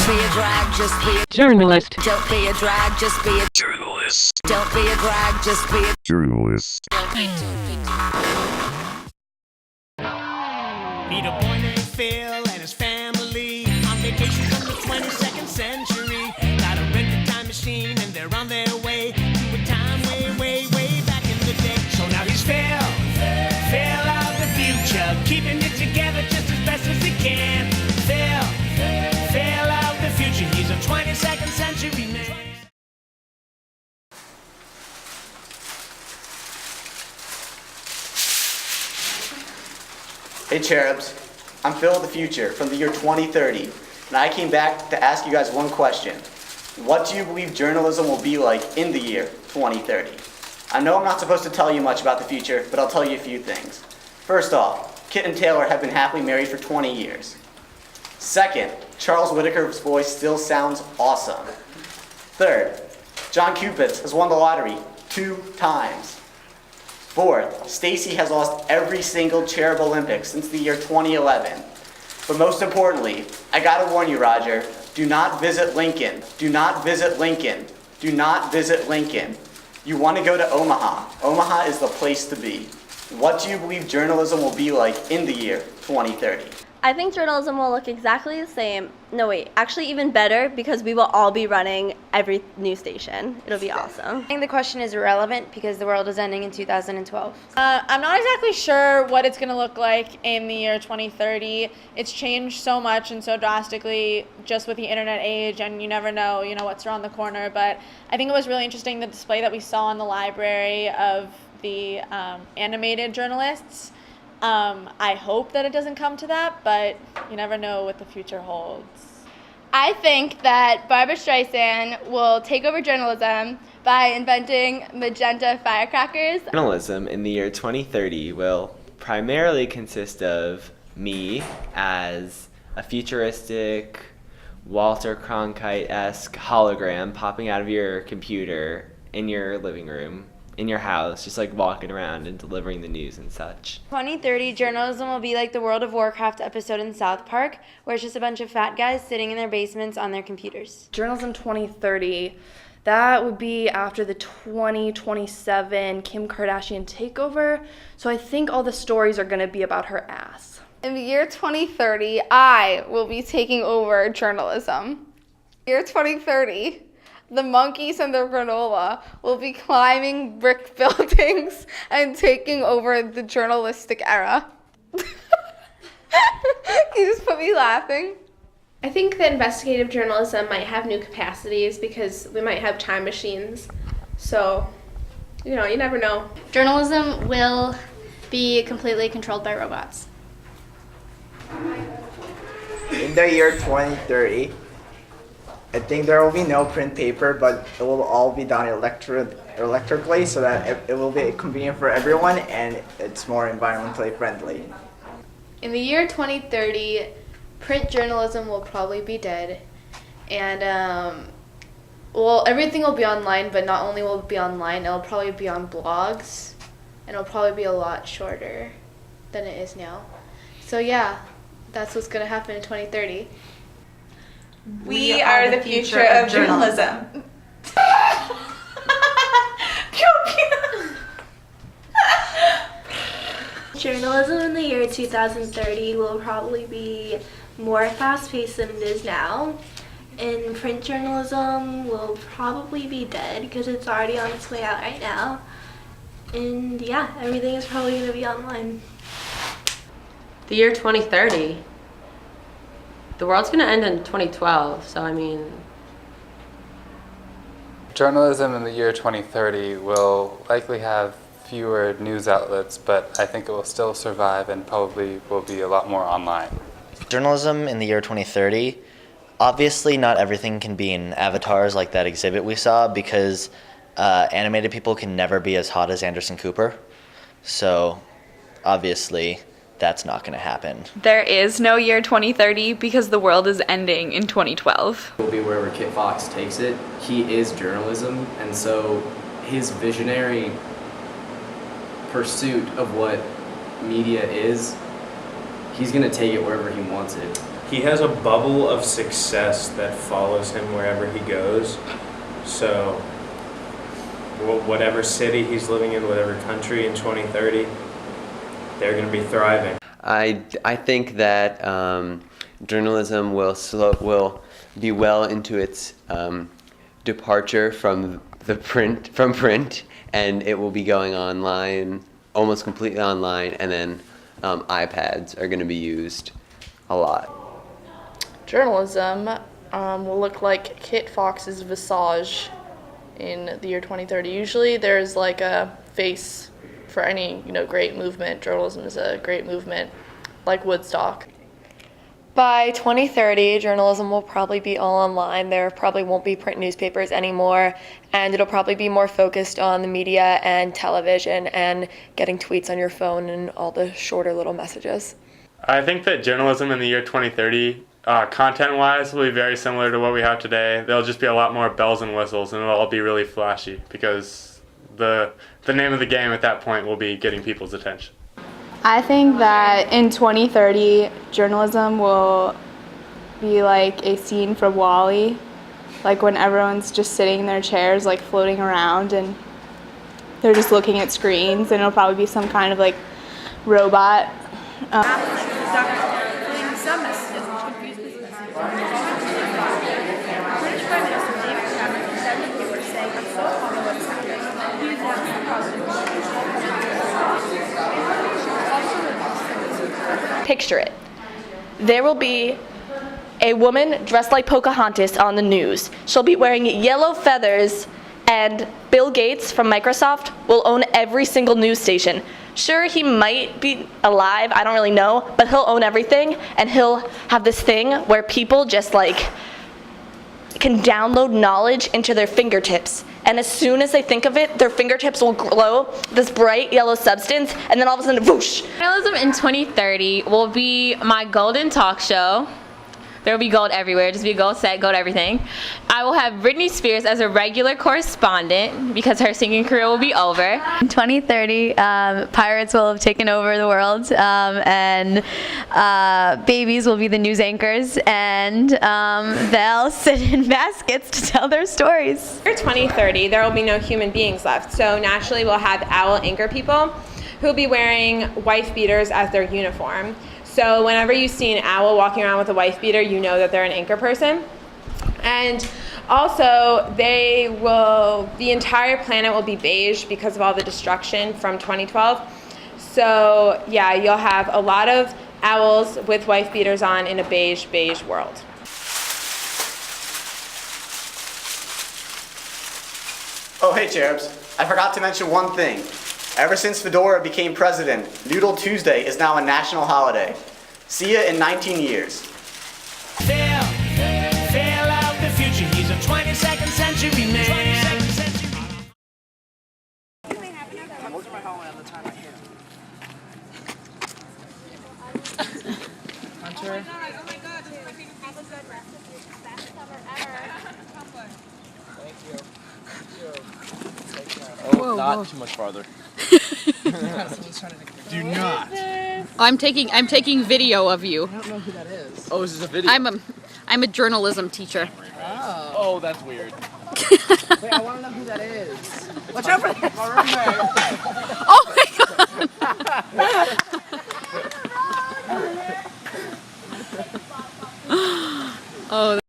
be a drag, just be a journalist. Don't be a drag, just be a Journalist. Don't be a drag, just be a Journalist. Meet a boy named Phil and his family on vacation from the 22nd century. Got a rented time machine and they're on their way to a time way, way, way back in the day. So now he's Phil, Phil of the future, keeping it together just as best as he can. Phil of the future, he's a 22nd century man. Hey Cherubs, I'm Phil of the future from the year 2030, and I came back to ask you guys one question. What do you believe journalism will be like in the year 2030? I know I'm not supposed to tell you much about the future, but I'll tell you a few things. First off, Kit and Taylor have been happily married for 20 years. Second, Charles Whitaker's voice still sounds awesome. Third, John Cupid has won the lottery 2 times. Fourth, Stacy has lost every single Cherub Olympics since the year 2011. But most importantly, I gotta warn you, Roger, do not visit Lincoln. Do not visit Lincoln. Do not visit Lincoln. You want to go to Omaha. Omaha is the place to be. What do you believe journalism will be like in the year 2030? I think journalism will look exactly the same. No, wait, actually even better, because we will all be running every news station. It'll be awesome. I think the question is irrelevant because the world is ending in 2012. I'm not exactly sure what it's going to look like in the year 2030. It's changed so much and so drastically just with the internet age, and you never know, what's around the corner. But I think it was really interesting, the display that we saw in the library of the animated journalists. I hope that it doesn't come to that, but you never know what the future holds. I think that Barbara Streisand will take over journalism by inventing magenta firecrackers. Journalism in the year 2030 will primarily consist of me as a futuristic Walter Cronkite-esque hologram popping out of your computer in your living room, in your house, just like walking around and delivering the news and such. 2030, journalism will be like the World of Warcraft episode in South Park, where it's just a bunch of fat guys sitting in their basements on their computers. Journalism 2030, that would be after the 2027 Kim Kardashian takeover. So I think all the stories are going to be about her ass. In the year 2030, I will be taking over journalism. Year 2030, the monkeys and the granola will be climbing brick buildings and taking over the journalistic era. Can you just put me laughing? I think that investigative journalism might have new capacities because we might have time machines. So, you never know. Journalism will be completely controlled by robots. In the year 2030, I think there will be no print paper, but it will all be done electrically so that it will be convenient for everyone and it's more environmentally friendly. In the year 2030, print journalism will probably be dead. And, everything will be online, but not only will it be online, it'll probably be on blogs, and it'll probably be a lot shorter than it is now. So yeah, that's what's going to happen in 2030. We are the future of journalism. Pew, pew. Journalism in the year 2030 will probably be more fast-paced than it is now. And print journalism will probably be dead because it's already on its way out right now. And yeah, everything is probably going to be online. The year 2030. The world's going to end in 2012, so Journalism in the year 2030 will likely have fewer news outlets, but I think it will still survive and probably will be a lot more online. Journalism in the year 2030, obviously not everything can be in avatars like that exhibit we saw because animated people can never be as hot as Anderson Cooper. So obviously that's not going to happen. There is no year 2030 because the world is ending in 2012. Will be wherever Kit Fox takes it. He is journalism, and so his visionary pursuit of what media is, he's going to take it wherever he wants it. he has a bubble of success that follows him wherever he goes. So whatever city he's living in, whatever country in 2030, they're going to be thriving. I think that journalism will be well into its departure from print, and it will be going online, almost completely online, and then iPads are going to be used a lot. Journalism will look like Kit Fox's visage in the year 2030. Usually there's like a face for any, great movement. Journalism is a great movement, like Woodstock. By 2030, journalism will probably be all online. There probably won't be print newspapers anymore, and it'll probably be more focused on the media and television and getting tweets on your phone and all the shorter little messages. I think that journalism in the year 2030, content-wise, will be very similar to what we have today. There'll just be a lot more bells and whistles, and it'll all be really flashy because the name of the game at that point will be getting people's attention. I think that in 2030, journalism will be like a scene from WALL-E, like when everyone's just sitting in their chairs, like floating around, and they're just looking at screens, and it'll probably be some kind of like robot. Picture it. There will be a woman dressed like Pocahontas on the news. She'll be wearing yellow feathers, and Bill Gates from Microsoft will own every single news station. Sure, he might be alive, I don't really know, but he'll own everything, and he'll have this thing where people just can download knowledge into their fingertips. And as soon as they think of it, their fingertips will glow this bright yellow substance, and then all of a sudden, whoosh. Journalism in 2030 will be my golden talk show. There will be gold everywhere, just be a gold set, gold everything. I will have Britney Spears as a regular correspondent because her singing career will be over. In 2030, pirates will have taken over the world, and babies will be the news anchors, and they'll sit in baskets to tell their stories. For 2030, there will be no human beings left, so naturally we'll have owl anchor people who will be wearing wife beaters as their uniform. So whenever you see an owl walking around with a wife beater, you know that they're an anchor person. And also, the entire planet will be beige because of all the destruction from 2012. So yeah, you'll have a lot of owls with wife beaters on in a beige world. Oh, hey, Cherubs. I forgot to mention one thing. Ever since Fedora became president, Noodle Tuesday is now a national holiday. See ya in 19 years. Phil of the future, he's a 22nd century man. Hunter. Oh, not too much farther. Do not. I'm taking video of you. I don't know who that is. Oh, is this a video? I'm a journalism teacher. Oh, that's weird. Wait, I want to know who that is. Watch out for that. Oh my god. Oh,